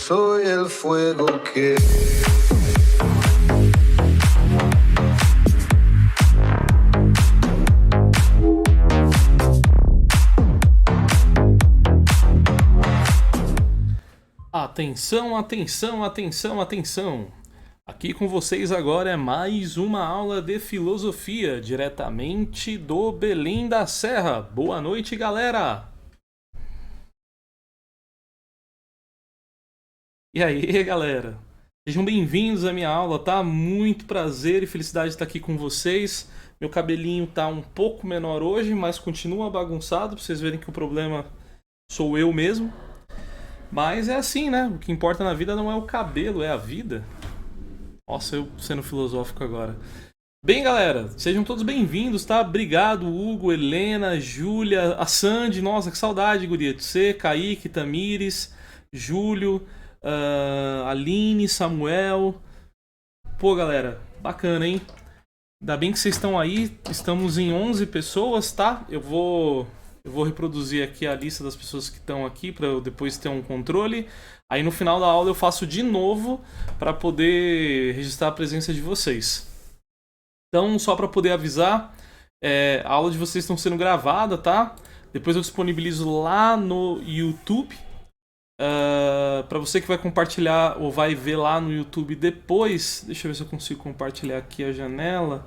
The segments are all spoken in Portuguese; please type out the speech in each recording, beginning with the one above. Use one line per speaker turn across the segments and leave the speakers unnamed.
soy el fuego que...
Atenção, atenção, atenção, atenção! Aqui com vocês agora é mais uma aula de filosofia, diretamente do Belém da Serra. Boa noite, galera! E aí, galera? Sejam bem-vindos à minha aula, tá? Muito prazer e felicidade de estar aqui com vocês. Meu cabelinho tá um pouco menor hoje, mas continua bagunçado, pra vocês verem que o problema sou eu mesmo. Mas é assim, né? O que importa na vida não é o cabelo, é a vida. Nossa, eu sendo filosófico agora. Bem, galera, sejam todos bem-vindos, tá? Obrigado, Hugo, Helena, Júlia, a Sandy. Nossa, que saudade, guria, de você. Kaique, Tamires, Júlio, Aline, Samuel. Pô, galera, bacana, hein? Ainda bem que vocês estão aí. Estamos em 11 pessoas, tá? Eu vou reproduzir aqui a lista das pessoas que estão aqui para eu depois ter um controle. Aí no final da aula eu faço de novo para poder registrar a presença de vocês. Então, só para poder avisar, a aula de vocês estão sendo gravada, tá? Depois eu disponibilizo lá no YouTube. Para você que vai compartilhar ou vai ver lá no YouTube depois. Deixa eu ver se eu consigo compartilhar aqui a janela.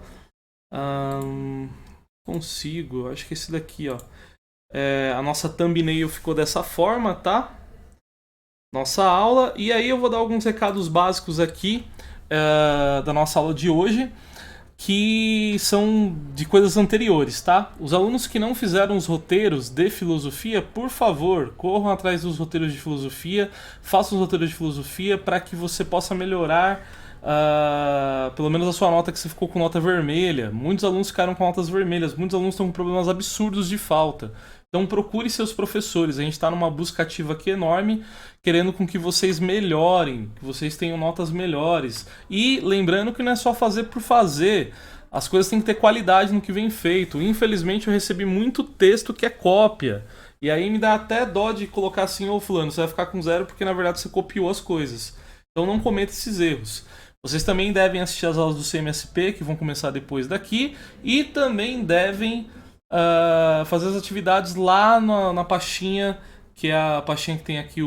Consigo, acho que esse daqui, ó. A nossa thumbnail ficou dessa forma, tá? Nossa aula. E aí eu vou dar alguns recados básicos aqui da nossa aula de hoje, que são de coisas anteriores, tá? Os alunos que não fizeram os roteiros de filosofia, por favor, corram atrás dos roteiros de filosofia, façam os roteiros de filosofia para que você possa melhorar pelo menos a sua nota, que você ficou com nota vermelha. Muitos alunos ficaram com notas vermelhas, muitos alunos estão com problemas absurdos de falta. Então procure seus professores, a gente está numa busca ativa aqui enorme, querendo com que vocês melhorem, que vocês tenham notas melhores. E lembrando que não é só fazer por fazer, as coisas têm que ter qualidade no que vem feito. Infelizmente eu recebi muito texto que é cópia, e aí me dá até dó de colocar assim: ô fulano, você vai ficar com 0 porque na verdade você copiou as coisas. Então não cometa esses erros. Vocês também devem assistir as aulas do CMSP, que vão começar depois daqui, e também devem fazer as atividades lá na pastinha, que é a pastinha que tem aqui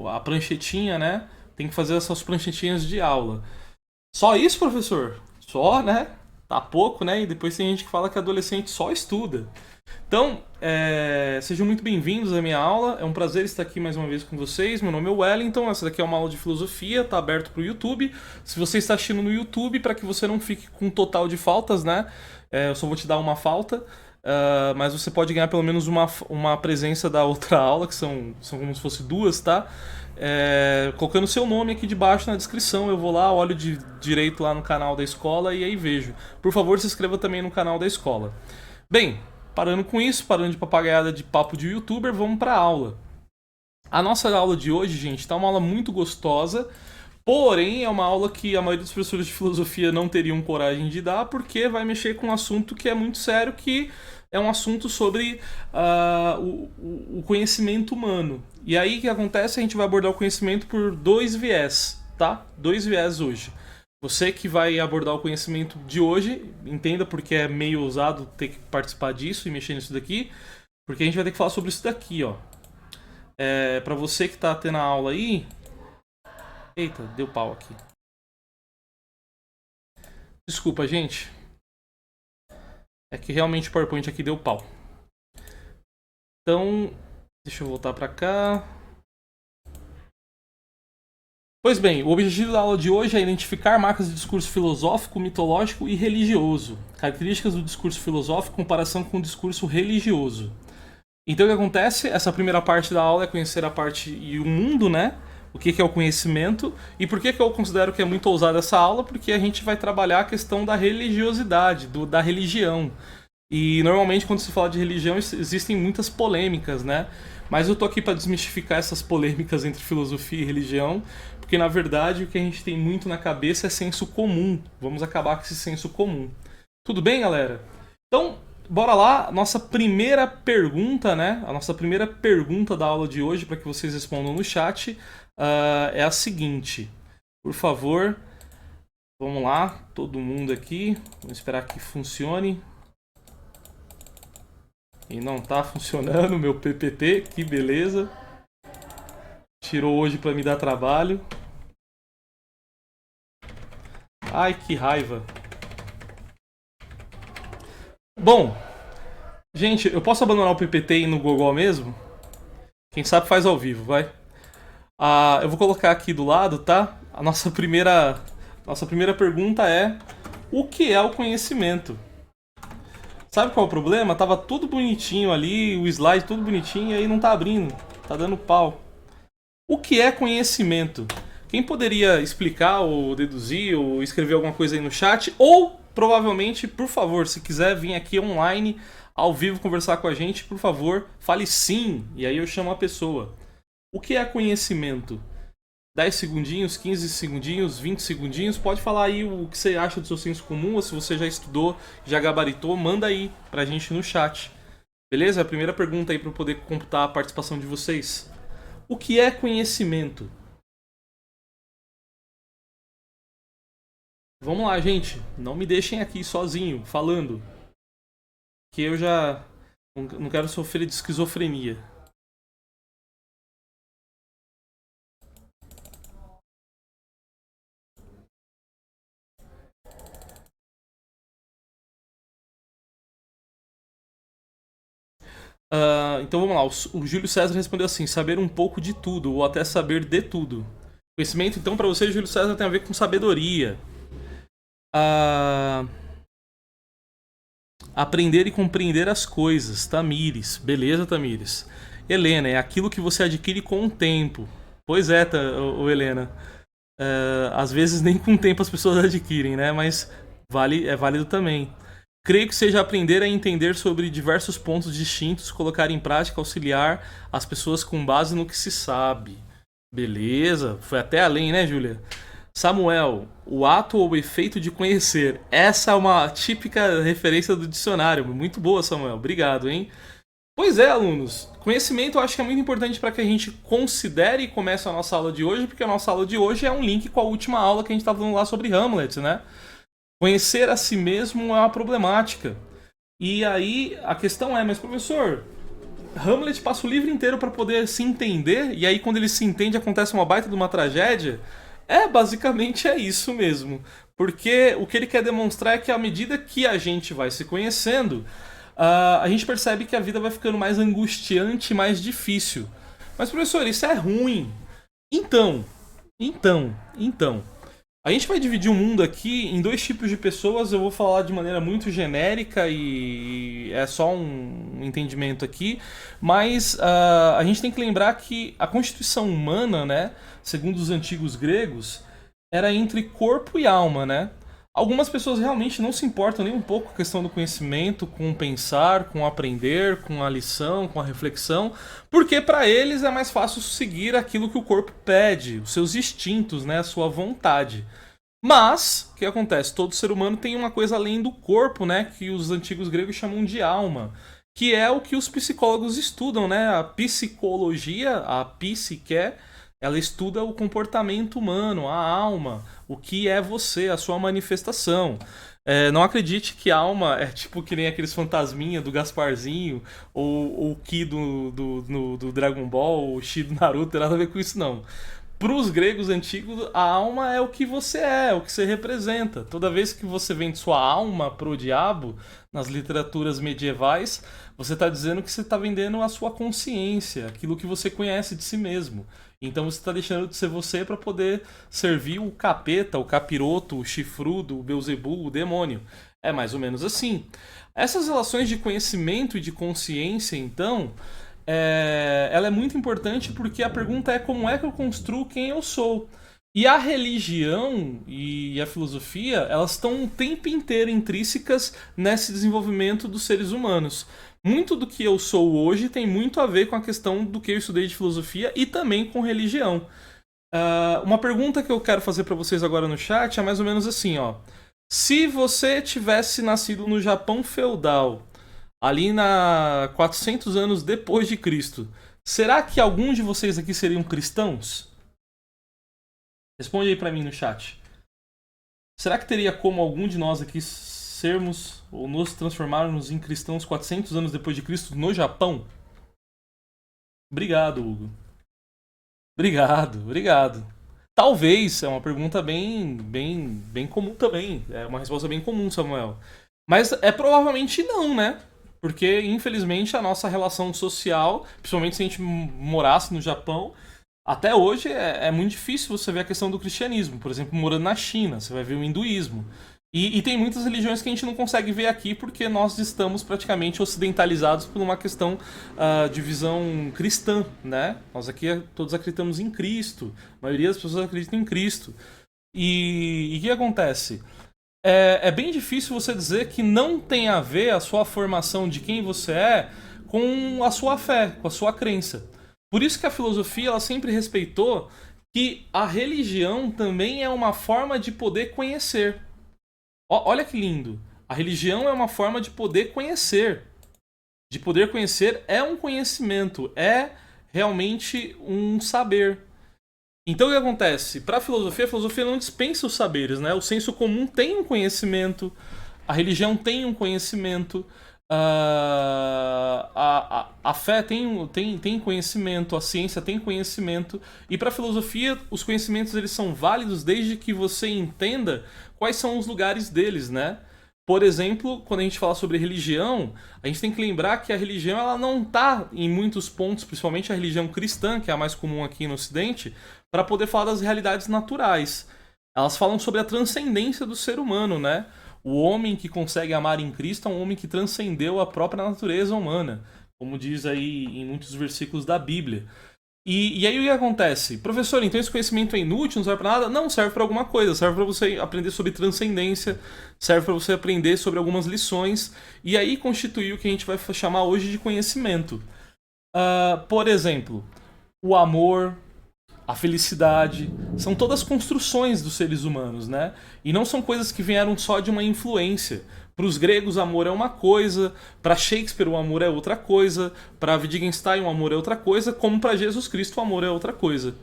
a pranchetinha, né? Tem que fazer essas pranchetinhas de aula. Só isso, professor? Só, né? Tá pouco, né? E depois tem gente que fala que adolescente só estuda. Então, sejam muito bem-vindos à minha aula. É um prazer estar aqui mais uma vez com vocês. Meu nome é Wellington, essa daqui é uma aula de filosofia, está aberto para o YouTube. Se você está assistindo no YouTube, para que você não fique com um total de faltas, né? Eu só vou te dar uma falta, mas você pode ganhar pelo menos uma presença da outra aula, que são como se fosse duas, tá? Colocando seu nome aqui debaixo na descrição. Eu vou lá, olho de direito lá no canal da escola e aí vejo. Por favor, se inscreva também no canal da escola. Bem, parando com isso, parando de papagaiada de papo de youtuber, vamos para a aula. A nossa aula de hoje, gente, tá uma aula muito gostosa, porém é uma aula que a maioria dos professores de filosofia não teriam coragem de dar, porque vai mexer com um assunto que é muito sério, que é um assunto sobre o conhecimento humano. E aí o que acontece? A gente vai abordar o conhecimento por 2 viés, tá? 2 viés hoje. Você que vai abordar o conhecimento de hoje, entenda porque é meio ousado ter que participar disso e mexer nisso daqui, porque a gente vai ter que falar sobre isso daqui, ó. Pra você que tá tendo a aula aí... Eita, deu pau aqui. Desculpa, gente. É que realmente o PowerPoint aqui deu pau. Então, deixa eu voltar pra cá. Pois bem, o objetivo da aula de hoje é identificar marcas de discurso filosófico, mitológico e religioso. Características do discurso filosófico em comparação com o discurso religioso. Então o que acontece? Essa primeira parte da aula é conhecer a parte e o mundo, né? O que é o conhecimento. E por que eu considero que é muito ousada essa aula? Porque a gente vai trabalhar a questão da religiosidade, da religião. E normalmente quando se fala de religião existem muitas polêmicas, né? Mas eu tô aqui para desmistificar essas polêmicas entre filosofia e religião, porque na verdade o que a gente tem muito na cabeça é senso comum. Vamos acabar com esse senso comum. Tudo bem, galera? Então, bora lá, nossa primeira pergunta, né? A nossa primeira pergunta da aula de hoje, para que vocês respondam no chat. é a seguinte. Por favor, vamos lá, todo mundo aqui. Vamos esperar que funcione. E não tá funcionando meu PPT, que beleza. Tirou hoje para me dar trabalho. Ai, que raiva. Bom, gente, eu posso abandonar o PPT e ir no Google mesmo? Quem sabe faz ao vivo, vai. Eu vou colocar aqui do lado, tá? A nossa primeira pergunta é: o que é o conhecimento? Sabe qual é o problema? Tava tudo bonitinho ali, o slide tudo bonitinho, e aí não tá abrindo, tá dando pau. O que é conhecimento? Quem poderia explicar ou deduzir ou escrever alguma coisa aí no chat? Ou, provavelmente, por favor, se quiser vir aqui online, ao vivo, conversar com a gente, por favor, fale sim, e aí eu chamo a pessoa. O que é conhecimento? 10 segundinhos, 15 segundinhos, 20 segundinhos, pode falar aí o que você acha do seu senso comum, ou se você já estudou, já gabaritou, manda aí pra gente no chat. Beleza? A primeira pergunta aí para eu poder computar a participação de vocês. O que é conhecimento? Vamos lá, gente. Não me deixem aqui sozinho, falando. Que eu já não quero sofrer de esquizofrenia. Então vamos lá. O Júlio César respondeu assim: saber um pouco de tudo, ou até saber de tudo. Conhecimento, então, para você, Júlio César, tem a ver com sabedoria. Ah, aprender e compreender as coisas. Tamires. Beleza, Tamires. Helena, é aquilo que você adquire com o tempo. Pois é, Helena. Às vezes nem com o tempo as pessoas adquirem, né? Mas é válido também. Creio que seja aprender a entender sobre diversos pontos distintos, colocar em prática, auxiliar as pessoas com base no que se sabe. Beleza, foi até além, né, Júlia? Samuel, o ato ou efeito de conhecer. Essa é uma típica referência do dicionário. Muito boa, Samuel. Obrigado, hein? Pois é, alunos. Conhecimento eu acho que é muito importante para que a gente considere e comece a nossa aula de hoje, porque a nossa aula de hoje é um link com a última aula que a gente estava falando lá sobre Hamlet, né? Conhecer a si mesmo é uma problemática. E aí a questão é, mas professor, Hamlet passa o livro inteiro para poder se entender, e aí quando ele se entende acontece uma baita de uma tragédia? Basicamente é isso mesmo. Porque o que ele quer demonstrar é que à medida que a gente vai se conhecendo, a gente percebe que a vida vai ficando mais angustiante, mais difícil. Mas professor, isso é ruim. Então, então. A gente vai dividir o mundo aqui em dois tipos de pessoas. Eu vou falar de maneira muito genérica e é só um entendimento aqui. Mas a gente tem que lembrar que a constituição humana, né, segundo os antigos gregos, era entre corpo e alma, né? Algumas pessoas realmente não se importam nem um pouco com a questão do conhecimento, com o pensar, com o aprender, com a lição, com a reflexão, porque para eles é mais fácil seguir aquilo que o corpo pede, os seus instintos, né, a sua vontade. Mas, o que acontece? Todo ser humano tem uma coisa além do corpo, né, que os antigos gregos chamam de alma, que é o que os psicólogos estudam, né? A psicologia, a psique, ela estuda o comportamento humano, a alma, o que é você, a sua manifestação. Não acredite que alma é tipo que nem aqueles fantasminha do Gasparzinho, ou o Ki do Dragon Ball, ou o Shi do Naruto, tem nada a ver com isso não. Para os gregos antigos, a alma é o que você é, o que você representa. Toda vez que você vende sua alma pro diabo, nas literaturas medievais, você está dizendo que você está vendendo a sua consciência, aquilo que você conhece de si mesmo. Então você está deixando de ser você para poder servir o capeta, o capiroto, o chifrudo, o Beelzebub, o demônio. É mais ou menos assim. Essas relações de conhecimento e de consciência, então, ela é muito importante porque a pergunta é como é que eu construo quem eu sou. E a religião e a filosofia, elas estão o tempo inteiro intrínsecas nesse desenvolvimento dos seres humanos. Muito do que eu sou hoje tem muito a ver com a questão do que eu estudei de filosofia e também com religião. Uma pergunta que eu quero fazer para vocês agora no chat é mais ou menos assim, ó. Se você tivesse nascido no Japão feudal, ali na 400 anos depois de Cristo, será que alguns de vocês aqui seriam cristãos? Responde aí pra mim no chat. Será que teria como algum de nós aqui sermos ou nos transformarmos em cristãos 400 anos depois de Cristo no Japão? Obrigado, Hugo. Obrigado. Talvez, é uma pergunta bem comum também. É uma resposta bem comum, Samuel. Mas é provavelmente não, né? Porque, infelizmente, a nossa relação social, principalmente se a gente morasse no Japão, até hoje é muito difícil você ver a questão do cristianismo. Por exemplo, morando na China, você vai ver o hinduísmo. E tem muitas religiões que a gente não consegue ver aqui porque nós estamos praticamente ocidentalizados por uma questão de visão cristã, né? Nós aqui todos acreditamos em Cristo. A maioria das pessoas acreditam em Cristo. E o que acontece? É bem difícil você dizer que não tem a ver a sua formação de quem você é com a sua fé, com a sua crença. Por isso que a filosofia ela sempre respeitou que a religião também é uma forma de poder conhecer. Olha que lindo. A religião é uma forma de poder conhecer. De poder conhecer é um conhecimento, é realmente um saber. Então o que acontece? Para a filosofia não dispensa os saberes, né? O senso comum tem um conhecimento, a religião tem um conhecimento, a fé tem conhecimento, a ciência tem conhecimento, e para a filosofia os conhecimentos eles são válidos desde que você entenda quais são os lugares deles, né? Por exemplo, quando a gente fala sobre religião, a gente tem que lembrar que a religião ela não está em muitos pontos, principalmente a religião cristã, que é a mais comum aqui no Ocidente, para poder falar das realidades naturais. Elas falam sobre a transcendência do ser humano, né? O homem que consegue amar em Cristo é um homem que transcendeu a própria natureza humana, como diz aí em muitos versículos da Bíblia. E aí o que acontece? Professor, então esse conhecimento é inútil, não serve pra nada? Não, serve pra alguma coisa. Serve pra você aprender sobre transcendência, serve pra você aprender sobre algumas lições, e aí constituir o que a gente vai chamar hoje de conhecimento. Por exemplo, o amor, a felicidade, são todas construções dos seres humanos, né? E não são coisas que vieram só de uma influência. Para os gregos, amor é uma coisa, para Shakespeare, o amor é outra coisa, para Wittgenstein, o amor é outra coisa, como para Jesus Cristo, o amor é outra coisa.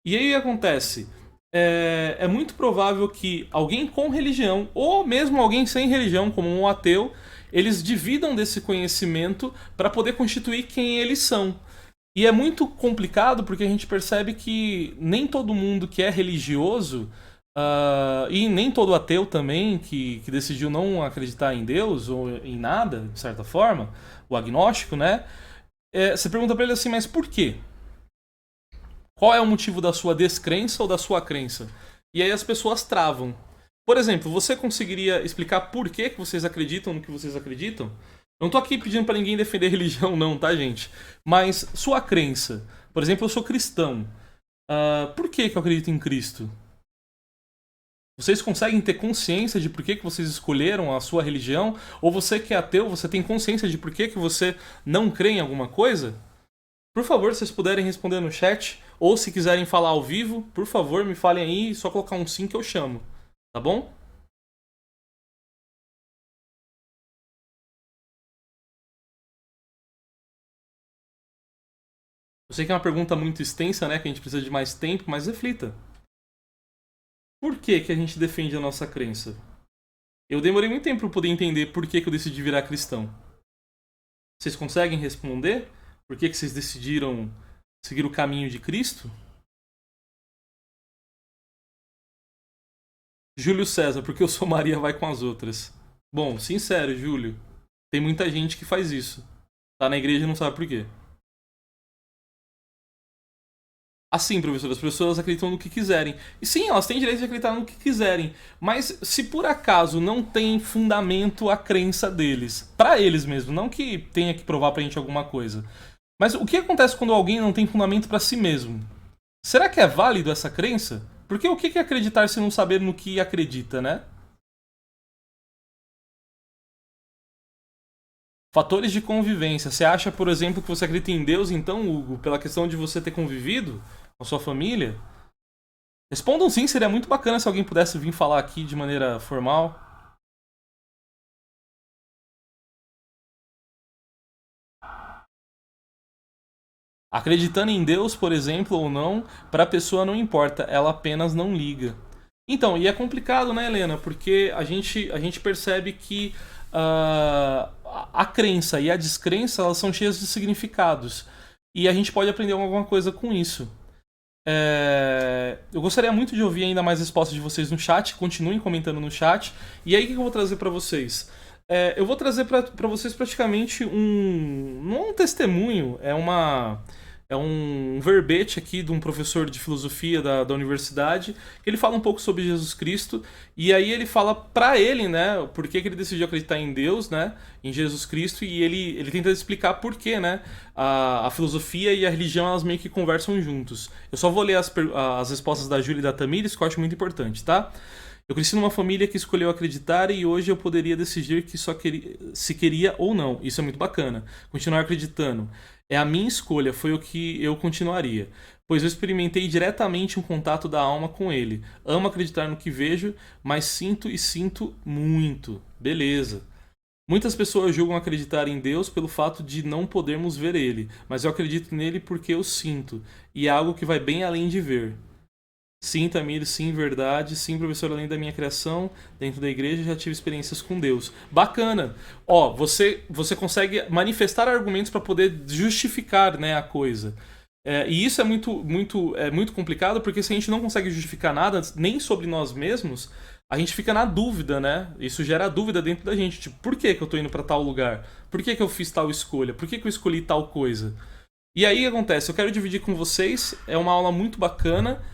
E aí o que acontece? É muito provável que alguém com religião, ou mesmo alguém sem religião, como um ateu, eles dividam desse conhecimento para poder constituir quem eles são. E é muito complicado porque a gente percebe que nem todo mundo que é religioso, e nem todo ateu também, que decidiu não acreditar em Deus ou em nada, de certa forma, o agnóstico, né? Você pergunta pra ele assim, mas por quê? Qual é o motivo da sua descrença ou da sua crença? E aí as pessoas travam. Por exemplo, você conseguiria explicar por que vocês acreditam no que vocês acreditam? Eu não tô aqui pedindo pra ninguém defender religião, não, tá, gente? Mas sua crença. Por exemplo, eu sou cristão. Por que eu acredito em Cristo? Vocês conseguem ter consciência de por que vocês escolheram a sua religião? Ou você que é ateu, você tem consciência de por que você não crê em alguma coisa? Por favor, se vocês puderem responder no chat, ou se quiserem falar ao vivo, por favor, me falem aí, só colocar um sim que eu chamo. Tá bom? Eu sei que é uma pergunta muito extensa, né? Que a gente precisa de mais tempo, mas reflita. Por que a gente defende a nossa crença? Eu demorei muito tempo para poder entender por que eu decidi virar cristão. Vocês conseguem responder? Por que vocês decidiram seguir o caminho de Cristo? Júlio César, porque eu sou Maria vai com as outras. Bom, sincero, Júlio. Tem muita gente que faz isso. Tá na igreja e não sabe por quê. Assim, professor, as pessoas acreditam no que quiserem. E sim, elas têm direito de acreditar no que quiserem. Mas se por acaso não tem fundamento a crença deles, pra eles mesmo, não que tenha que provar pra gente alguma coisa. Mas o que acontece quando alguém não tem fundamento pra si mesmo? Será que é válido essa crença? Porque o que é acreditar se não saber no que acredita, né? Fatores de convivência. Você acha, por exemplo, que você acredita em Deus, então, Hugo, pela questão de você ter convivido com a sua família? Respondam sim, seria muito bacana se alguém pudesse vir falar aqui de maneira formal. Acreditando em Deus, por exemplo, ou não, para a pessoa não importa, ela apenas não liga. Então, e é complicado, né, Helena? Porque a gente percebe que a crença e a descrença, elas são cheias de significados. E a gente pode aprender alguma coisa com isso. Eu gostaria muito de ouvir ainda mais respostas de vocês no chat. Continuem comentando no chat. E aí, o que eu vou trazer para vocês? Eu vou trazer para vocês praticamente não um testemunho, é um verbete aqui de um professor de filosofia da universidade, que ele fala um pouco sobre Jesus Cristo, e aí ele fala pra ele, né, por que ele decidiu acreditar em Deus, né, em Jesus Cristo, e ele tenta explicar por que, né, a filosofia e a religião, elas meio que conversam juntos. Eu só vou ler as respostas da Júlia e da Tamires, que eu acho muito importante, tá? Eu cresci numa família que escolheu acreditar e hoje eu poderia decidir que se queria ou não. Isso é muito bacana. Continuar acreditando. É a minha escolha, foi o que eu continuaria. Pois eu experimentei diretamente um contato da alma com ele. Amo acreditar no que vejo, mas sinto e sinto muito. Beleza. Muitas pessoas julgam acreditar em Deus pelo fato de não podermos ver ele, mas eu acredito nele porque eu sinto, e é algo que vai bem além de ver. Sim, Tamir, sim, verdade. Sim, professor, além da minha criação dentro da igreja, já tive experiências com Deus. Bacana. Ó, você consegue manifestar argumentos para poder justificar, né, a coisa. E isso é muito complicado, porque se a gente não consegue justificar nada, nem sobre nós mesmos, a gente fica na dúvida, né? Isso gera dúvida dentro da gente. Tipo, por que eu tô indo para tal lugar? Por que eu fiz tal escolha? Por que eu escolhi tal coisa? E aí o que acontece? Eu quero dividir com vocês. É uma aula muito bacana.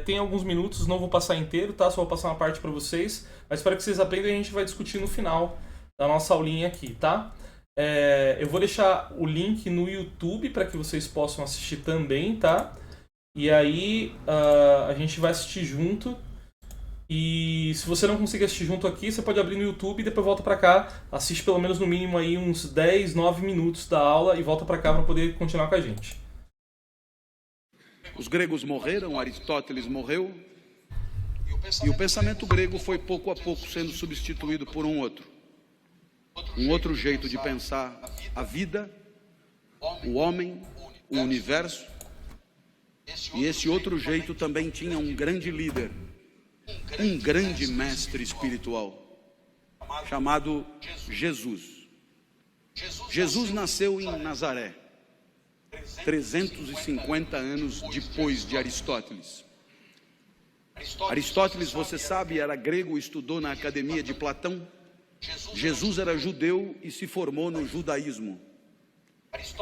Tem alguns minutos, não vou passar inteiro, tá? Só vou passar uma parte para vocês. Mas espero que vocês aprendam e a gente vai discutir no final da nossa aulinha aqui, tá? Eu vou deixar o link no YouTube para que vocês possam assistir também, tá? E aí a gente vai assistir junto. E se você não conseguir assistir junto aqui, você pode abrir no YouTube e depois volta para cá. Assiste pelo menos no mínimo aí uns 10, 9 minutos da aula e volta para cá para poder continuar com a gente.
Os gregos morreram, Aristóteles morreu, e o pensamento grego foi pouco a pouco sendo substituído por um outro jeito de pensar a vida, o homem, o universo, e esse outro jeito também tinha um grande líder, um grande mestre espiritual, chamado Jesus. Jesus nasceu em Nazaré, 350 anos depois de Aristóteles. Aristóteles, você sabe, era grego e estudou na academia de Platão. Jesus era judeu e se formou no judaísmo.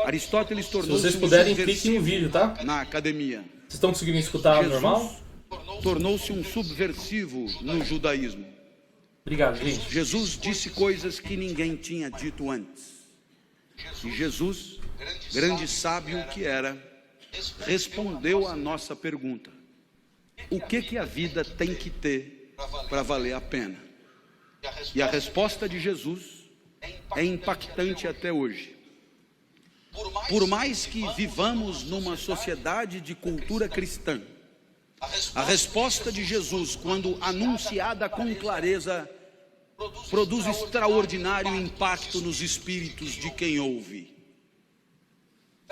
Aristóteles tornou-se
Se vocês puderem, cliquem no vídeo, tá?
Na academia.
Vocês estão conseguindo escutar normal?
Tornou-se um subversivo no judaísmo.
Obrigado, gente.
Jesus disse coisas que ninguém tinha dito antes. E Jesus, grande sábio que era, respondeu à nossa pergunta: o que a vida tem que ter para valer a pena? E a resposta de Jesus é impactante até hoje. Por mais que vivamos numa sociedade de cultura cristã, a resposta de Jesus, quando anunciada com clareza, produz extraordinário impacto nos espíritos de quem ouve.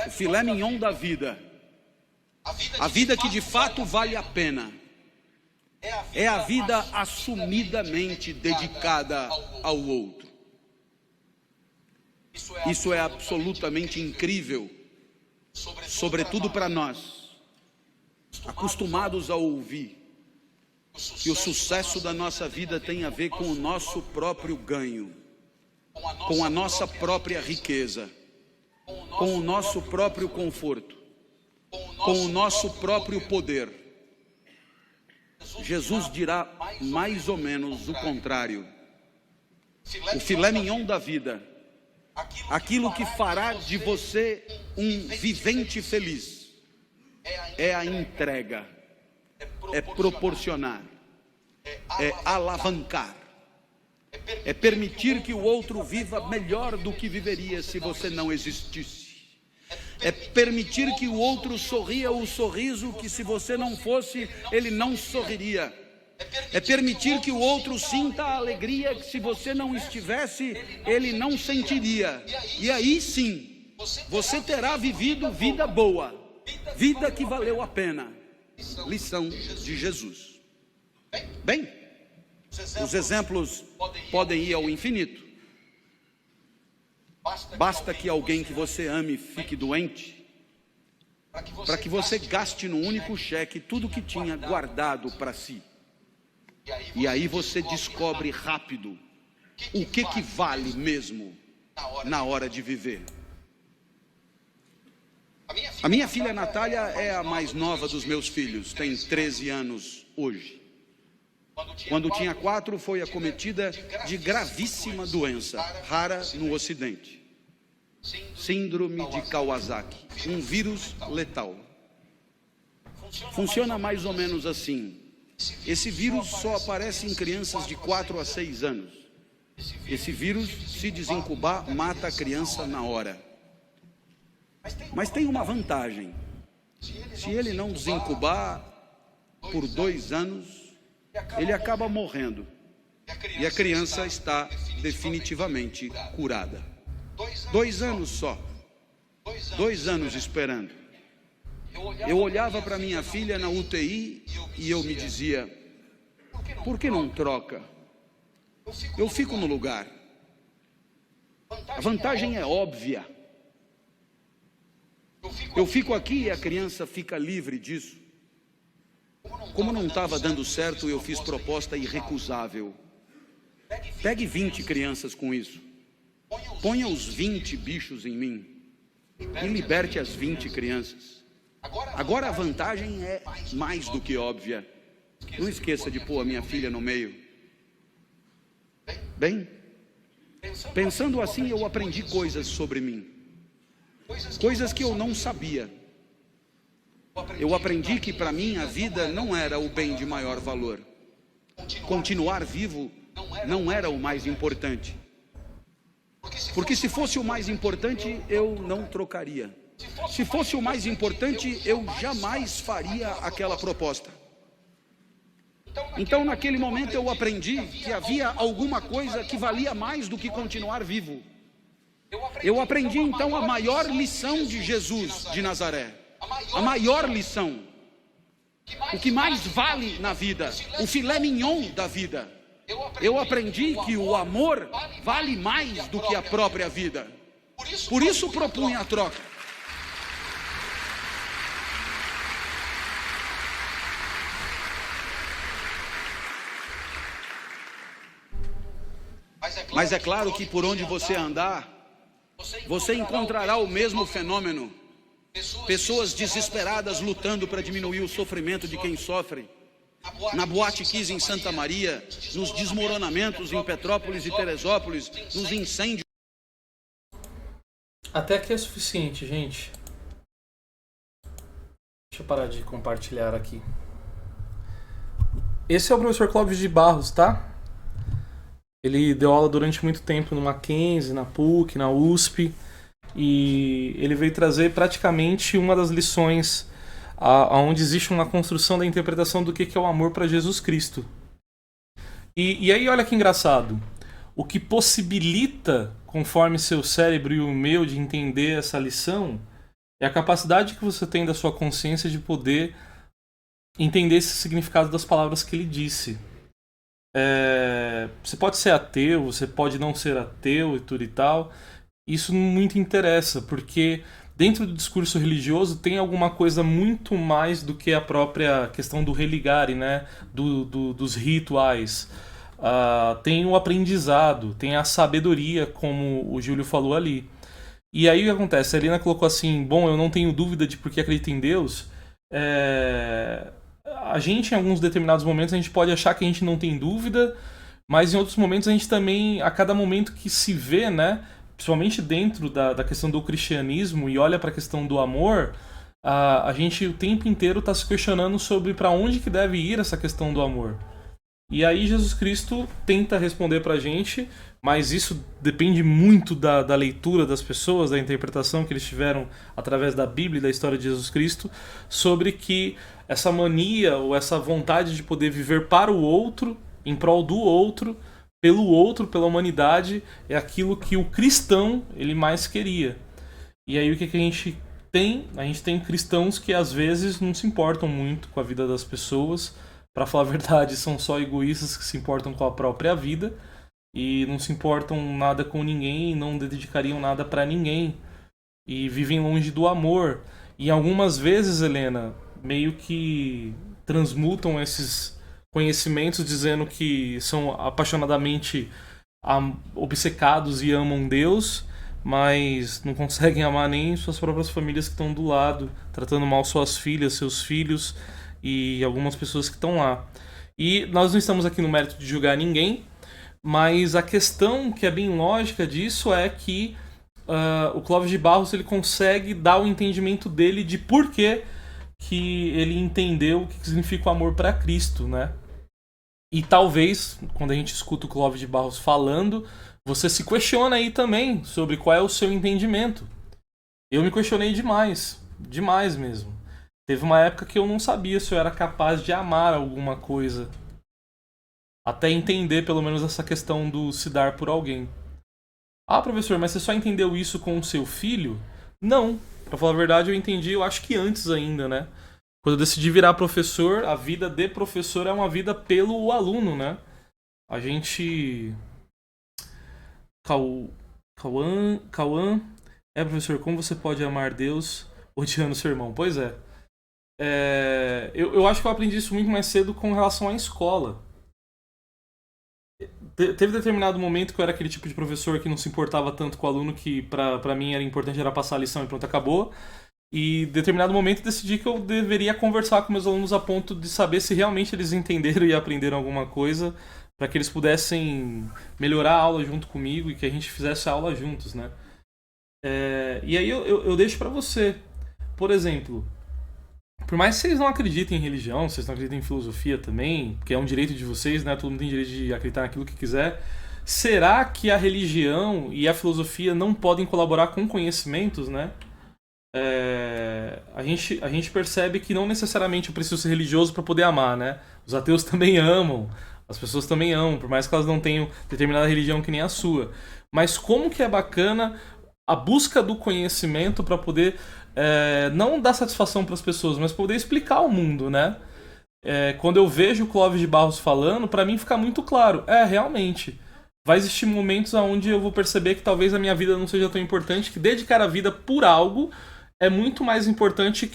O filé mignon da vida, a vida que de fato vale a pena, é a vida assumidamente dedicada ao outro. Isso é absolutamente incrível, sobretudo para nós, acostumados a ouvir que o sucesso da nossa vida tem a ver com o nosso próprio ganho, com a nossa própria riqueza, com o nosso próprio conforto, com o nosso próprio poder. Jesus dirá mais ou menos o contrário. O filé mignon da vida, aquilo que fará de você um vivente feliz, é a entrega, é proporcionar, é alavancar, é permitir que o outro viva melhor do que viveria se você não existisse. É permitir que o outro sorria o sorriso que, se você não fosse, ele não sorriria. É permitir que o outro sinta a alegria que, se você não estivesse, ele não sentiria. E aí sim, você terá vivido vida boa, vida que valeu a pena. Lição de Jesus. Bem, os exemplos podem ir ao infinito. Basta que alguém que você ame fique doente, para que você gaste num único cheque tudo que tinha guardado para si. E aí você descobre rápido o que vale mesmo na hora de viver. A minha filha Natália é a mais nova dos meus filhos, tem 13 anos hoje. Quando tinha 4, foi acometida de gravíssima doença, rara no Ocidente. Síndrome de Kawasaki, um vírus letal. Funciona mais ou menos assim. Esse vírus só aparece em crianças de 4 a 6 anos. Esse vírus, se desincubar, mata a criança na hora. Mas tem uma vantagem. Se ele não desincubar por 2 anos, ele acaba morrendo. E a criança está definitivamente curada. 2 anos só. 2 anos esperando. Eu olhava para minha filha na UTI e eu me dizia, por que não troca? Eu fico no lugar. A vantagem é óbvia. Eu fico aqui e a criança fica livre disso. Como não estava dando certo, eu fiz proposta irrecusável. Pegue 20 crianças com isso. Ponha os 20 bichos em mim. E liberte as 20 crianças. Agora a vantagem é mais do que óbvia. Não esqueça de pôr a minha filha no meio. Bem, pensando assim, eu aprendi coisas sobre mim. Coisas que eu não sabia. Eu aprendi que para mim a vida não era o bem de maior valor. Continuar vivo não era o mais importante. Porque se fosse o mais importante, eu não trocaria. Se fosse o mais importante, eu jamais faria aquela proposta. Então, naquele momento, eu aprendi que havia alguma coisa que valia mais do que continuar vivo. Eu aprendi, então, a maior lição de Jesus de Nazaré. A maior lição. O que mais vale na vida. O filé mignon da vida. Eu aprendi que o amor vale mais do que a própria vida. Por isso propunha a troca. Mas é claro que por onde você andar, você encontrará o mesmo fenômeno. Pessoas desesperadas lutando para diminuir o sofrimento de quem sofre. Na Boate Kiss em Santa Maria, nos desmoronamentos em Petrópolis e Teresópolis, nos incêndios.
Até aqui é suficiente, gente. Deixa eu parar de compartilhar aqui. Esse é o professor Clóvis de Barros, tá? Ele deu aula durante muito tempo no Mackenzie, na PUC, na USP. E ele veio trazer praticamente uma das lições onde existe uma construção da interpretação do que é o amor para Jesus Cristo. E aí olha que engraçado. O que possibilita, conforme seu cérebro e o meu, de entender essa lição, é a capacidade que você tem da sua consciência de poder entender esse significado das palavras que ele disse. Você pode ser ateu, você pode não ser ateu e tudo e tal. Isso muito interessa, porque dentro do discurso religioso tem alguma coisa muito mais do que a própria questão do religare, né? Dos rituais. Tem o aprendizado, tem a sabedoria, como o Júlio falou ali. E aí o que acontece? A Helena colocou assim, bom, eu não tenho dúvida de por que acredito em Deus. A gente, em alguns determinados momentos, a gente pode achar que a gente não tem dúvida, mas em outros momentos a gente também, a cada momento que se vê, né, principalmente dentro da questão do cristianismo e olha para a questão do amor, a gente o tempo inteiro está se questionando sobre para onde que deve ir essa questão do amor. E aí Jesus Cristo tenta responder para a gente, mas isso depende muito da leitura das pessoas, da interpretação que eles tiveram através da Bíblia e da história de Jesus Cristo, sobre que essa mania ou essa vontade de poder viver para o outro, em prol do outro, pelo outro, pela humanidade, é aquilo que o cristão ele mais queria. E aí o que a gente tem? A gente tem cristãos que às vezes não se importam muito com a vida das pessoas. Para falar a verdade, são só egoístas que se importam com a própria vida e não se importam nada com ninguém e não dedicariam nada para ninguém e vivem longe do amor. E algumas vezes, Helena, meio que transmutam esses conhecimentos dizendo que são apaixonadamente obcecados e amam Deus, mas não conseguem amar nem suas próprias famílias que estão do lado, tratando mal suas filhas, seus filhos e algumas pessoas que estão lá. E nós não estamos aqui no mérito de julgar ninguém, mas a questão que é bem lógica disso é que o Clóvis de Barros ele consegue dar o entendimento dele de por que ele entendeu o que significa o amor para Cristo, né? E talvez, quando a gente escuta o Clóvis de Barros falando, você se questiona aí também sobre qual é o seu entendimento. Eu me questionei demais, demais mesmo. Teve uma época que eu não sabia se eu era capaz de amar alguma coisa. Até entender pelo menos essa questão do se dar por alguém. Ah, professor, mas você só entendeu isso com o seu filho? Não. Pra falar a verdade, eu entendi, eu acho que antes ainda, né? Quando eu decidi virar professor, a vida de professor é uma vida pelo aluno, né? A gente... Cauã... professor, como você pode amar Deus odiando seu irmão? Pois é. Eu acho que eu aprendi isso muito mais cedo com relação à escola. Teve determinado momento que eu era aquele tipo de professor que não se importava tanto com o aluno, que pra mim era importante era passar a lição e pronto, acabou. E determinado momento decidi que eu deveria conversar com meus alunos a ponto de saber se realmente eles entenderam e aprenderam alguma coisa, para que eles pudessem melhorar a aula junto comigo e que a gente fizesse a aula juntos, né? E aí eu deixo para você. Por exemplo, por mais que vocês não acreditem em religião, vocês não acreditem em filosofia também, que é um direito de vocês, né? Todo mundo tem direito de acreditar naquilo que quiser. Será que a religião e a filosofia não podem colaborar com conhecimentos, né? A gente percebe que não necessariamente eu preciso ser religioso para poder amar, né? Os ateus também amam, as pessoas também amam, por mais que elas não tenham determinada religião que nem a sua. Mas como que é bacana a busca do conhecimento para poder não dar satisfação para as pessoas, mas poder explicar o mundo, né? Quando eu vejo o Clóvis de Barros falando, para mim fica muito claro. Realmente, vai existir momentos onde eu vou perceber que talvez a minha vida não seja tão importante, que dedicar a vida por algo é muito mais importante do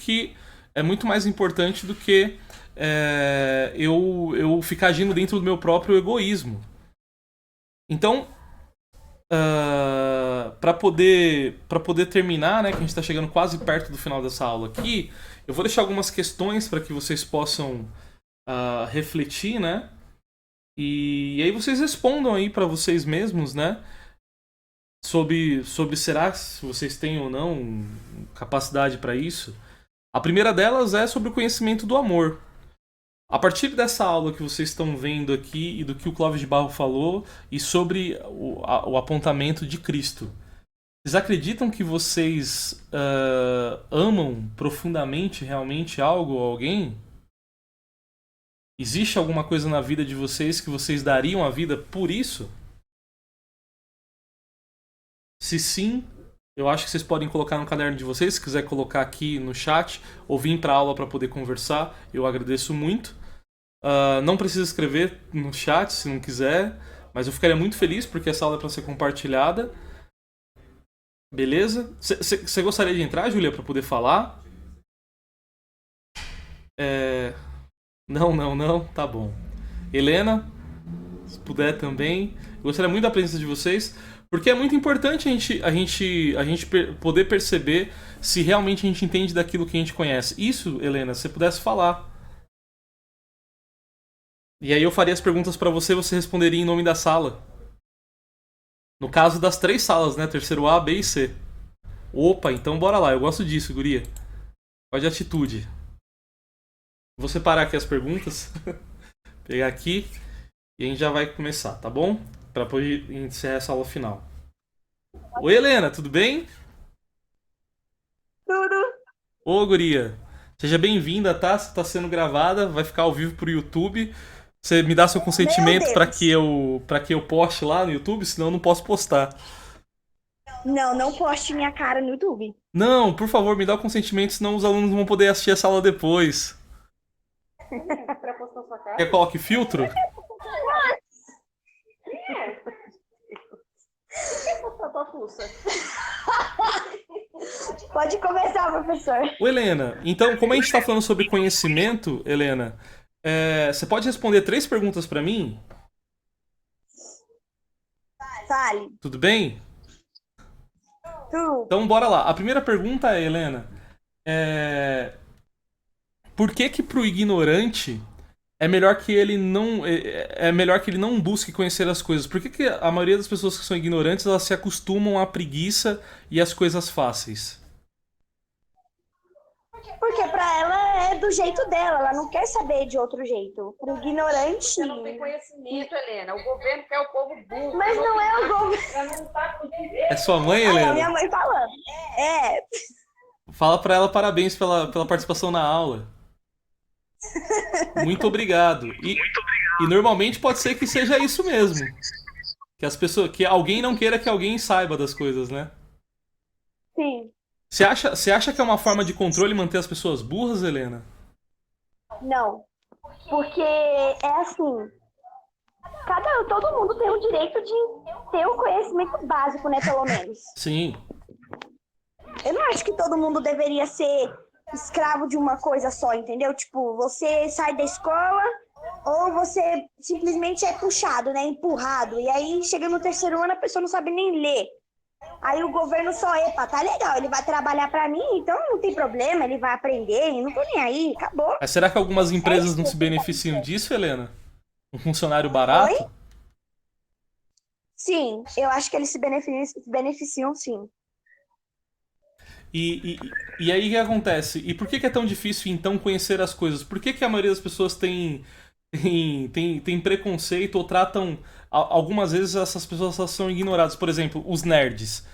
que eu ficar agindo dentro do meu próprio egoísmo. Então, para poder terminar, né, que a gente está chegando quase perto do final dessa aula aqui, eu vou deixar algumas questões para que vocês possam refletir, né? E aí vocês respondam aí para vocês mesmos, né? Sobre será se vocês têm ou não capacidade para isso. A primeira delas é sobre o conhecimento do amor. A partir dessa aula que vocês estão vendo aqui e do que o Clóvis de Barros falou e sobre o apontamento de Cristo, vocês acreditam que vocês amam profundamente realmente algo ou alguém? Existe alguma coisa na vida de vocês que vocês dariam a vida por isso? Se sim, eu acho que vocês podem colocar no caderno de vocês. Se quiser colocar aqui no chat ou vir para a aula para poder conversar, eu agradeço muito. Não precisa escrever no chat se não quiser, mas eu ficaria muito feliz porque essa aula é para ser compartilhada. Beleza? Você gostaria de entrar, Júlia, para poder falar? Não, tá bom. Helena, se puder também. Eu gostaria muito da presença de vocês, porque é muito importante a gente poder perceber se realmente a gente entende daquilo que a gente conhece. Isso, Helena, se você pudesse falar. E aí eu faria as perguntas pra você responderia em nome da sala. No caso das 3 salas, né? Terceiro A, B e C. Opa, então bora lá. Eu gosto disso, guria. Pode atitude. Vou separar aqui as perguntas. Pegar aqui. E a gente já vai começar, tá bom? Pra poder encerrar essa aula final. Oi, Helena, tudo bem?
Tudo.
Ô, guria. Seja bem-vinda, tá? Você tá sendo gravada. Vai ficar ao vivo pro YouTube. Você me dá seu consentimento
Meu
para
Deus.
que eu poste lá no YouTube, senão eu não posso postar.
Não, não poste minha cara no YouTube.
Não, por favor, me dá o consentimento, senão os alunos não vão poder assistir essa aula depois.
Pra postar sua cara?
Quer que coloque filtro?
Pode começar, professor.
Ô, Helena, então, como a gente está falando sobre conhecimento, Helena, você pode responder 3 perguntas para mim?
Fale.
Tudo bem?
Tu.
Então, bora lá. A primeira pergunta é, Helena, por que que pro ignorante é melhor que ele não é melhor que ele não busque conhecer as coisas? Por que que a maioria das pessoas que são ignorantes, elas se acostumam à preguiça e às coisas fáceis?
Porque pra ela é do jeito dela, ela não quer saber de outro jeito. Pro ignorante.
Você não tem conhecimento, Helena. O governo quer o povo burro.
Mas não é o governo.
Ela não tá com
É sua mãe,
É a minha
Helena?
mãe falando. É.
Fala pra ela parabéns pela participação na aula. Muito obrigado. E normalmente pode ser que seja isso mesmo. Que as pessoas, que alguém não queira que alguém saiba das coisas, né?
Sim.
Você acha que é uma forma de controle manter as pessoas burras, Helena?
Não. Porque é assim. Todo mundo tem o direito de ter um conhecimento básico, né? Pelo menos.
Sim.
Eu não acho que todo mundo deveria ser escravo de uma coisa só, entendeu? Tipo, você sai da escola ou você simplesmente é puxado, né? Empurrado. E aí, chega no terceiro ano, a pessoa não sabe nem ler. Aí o governo só, epa, tá legal, ele vai trabalhar pra mim, então não tem problema, ele vai aprender, não tô nem aí, acabou.
Mas será que algumas empresas não se beneficiam disso, Helena? Um funcionário barato?
Oi? Sim, eu acho que eles se beneficiam, sim.
E aí o que acontece? E por que é tão difícil então conhecer as coisas? Por que a maioria das pessoas tem preconceito ou tratam. Algumas vezes essas pessoas elas são ignoradas. Por exemplo, os nerds.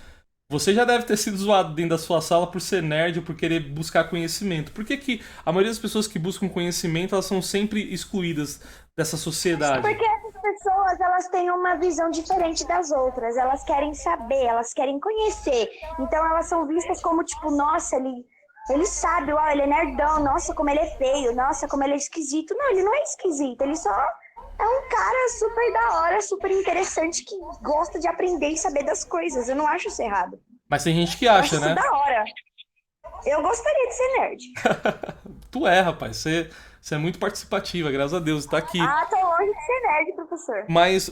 Você já deve ter sido zoado dentro da sua sala por ser nerd ou por querer buscar conhecimento. Por que a maioria das pessoas que buscam conhecimento elas são sempre excluídas dessa sociedade?
Porque essas pessoas, elas têm uma visão diferente das outras, elas querem saber, elas querem conhecer. Então elas são vistas como tipo, nossa, ele sabe, uau, ele é nerdão, nossa, como ele é feio, nossa, como ele é esquisito. Não, ele não é esquisito, ele só é um cara super da hora, super interessante, que gosta de aprender e saber das coisas. Eu não acho isso errado.
Mas tem gente que
Eu
acha,
acho isso
né?
da hora. Eu gostaria de ser nerd.
Tu é, rapaz. Você é muito participativa, graças a Deus, tá aqui.
Ah, tô longe de ser nerd, professor.
Mas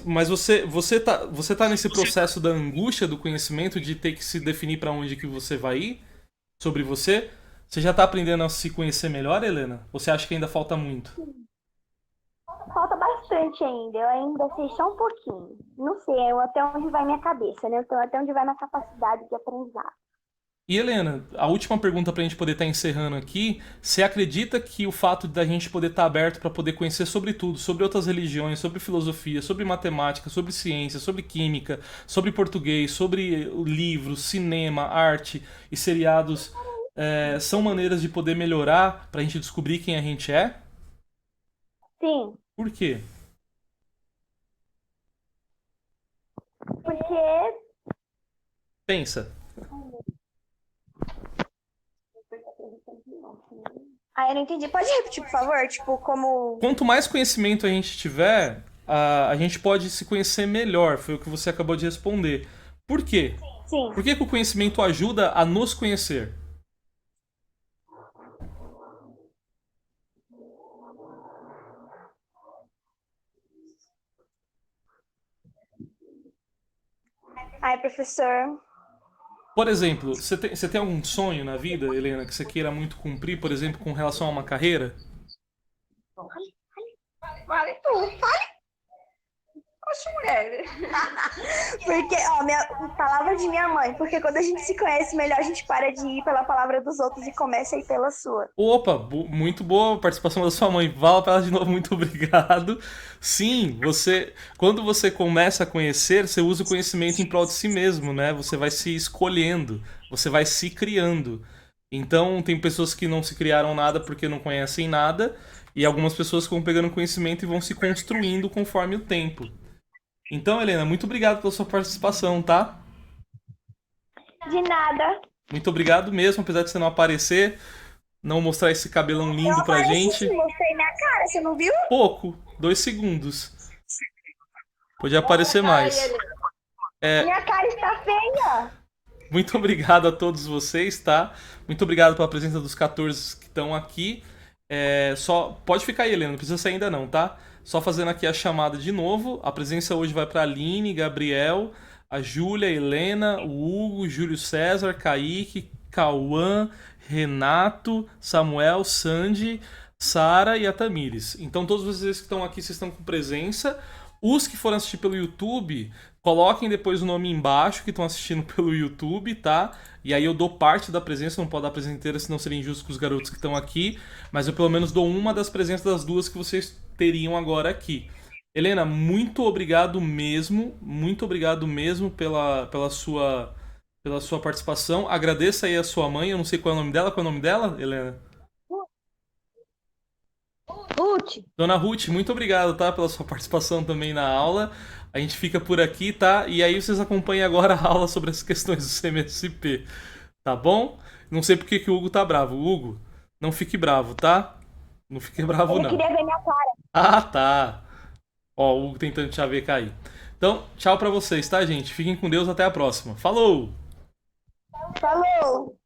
você tá nesse processo da angústia do conhecimento, de ter que se definir pra onde que você vai ir sobre você? Você já tá aprendendo a se conhecer melhor, Helena? Ou você acha que ainda falta muito?
Falta bastante ainda, eu ainda sei só um pouquinho. Não sei até onde vai minha cabeça, né? Então, até onde vai minha capacidade de aprendizado.
E Helena, a última pergunta pra gente poder estar encerrando aqui, você acredita que o fato da gente poder estar aberto para poder conhecer sobre tudo, sobre outras religiões, sobre filosofia, sobre matemática, sobre ciência, sobre química, sobre português, sobre livros, cinema, arte e seriados, são maneiras de poder melhorar pra gente descobrir quem a gente é?
Sim,
Por quê?
porque...
Pensa.
Ah, eu não entendi. Pode repetir, por favor? Tipo, como...
Quanto mais conhecimento a gente tiver, a gente pode se conhecer melhor. Foi o que você acabou de responder. Por quê?
Sim.
Por que o conhecimento ajuda a nos conhecer?
Ai, professor...
Por exemplo, você tem algum sonho na vida, Helena, que você queira muito cumprir, por exemplo, com relação a uma carreira?
Vale tu. Oxe, mulher.
Porque, ó, palavra de minha mãe, porque quando a gente se conhece melhor, a gente para de ir pela palavra dos outros e começa a ir pela sua.
Opa, muito boa a participação da sua mãe. Fala pra ela de novo, muito obrigado. Sim, quando você começa a conhecer, você usa o conhecimento em prol de si mesmo, né? Você vai se escolhendo, você vai se criando. Então, tem pessoas que não se criaram nada porque não conhecem nada, e algumas pessoas que vão pegando conhecimento e vão se construindo conforme o tempo. Então, Helena, muito obrigado pela sua participação, tá?
De nada.
Muito obrigado mesmo, apesar de você não aparecer, não mostrar esse cabelão
Eu
lindo pra
apareci
gente.
sim, mostrei minha cara, você não viu?
Pouco, 2 segundos. Podia aparecer mais.
Minha cara está feia.
Muito obrigado a todos vocês, tá? Muito obrigado pela presença dos 14 que estão aqui. Só pode ficar aí, Helena, não precisa sair ainda não, tá? Só fazendo aqui a chamada de novo. A presença hoje vai para Aline, Gabriel, a Júlia, a Helena, o Hugo, Júlio César, Kaique, Cauã, Renato, Samuel, Sandy, Sara e a Tamires. Então todos vocês que estão aqui, vocês estão com presença. Os que foram assistir pelo YouTube, coloquem depois o nome embaixo que estão assistindo pelo YouTube, tá? E aí eu dou parte da presença, não posso dar a presença inteira, senão seria injusto com os garotos que estão aqui. Mas eu pelo menos dou uma das presenças das duas que vocês teriam agora aqui. Helena, muito obrigado mesmo pela sua participação. Agradeça aí a sua mãe, eu não sei qual é o nome dela, Helena?
Ruth,
Dona Ruth, muito obrigado, tá, pela sua participação também na aula. A gente fica por aqui, tá? E aí vocês acompanham agora a aula sobre as questões do CMSP, tá bom? Não sei porque que o Hugo tá bravo. Hugo, não fique bravo, tá? Não fique bravo,
ele
não.
queria ver minha cara.
Ah, tá. Ó, o Hugo tentando te ver cair. Então, tchau pra vocês, tá, gente? Fiquem com Deus, até a próxima. Falou!
Falou.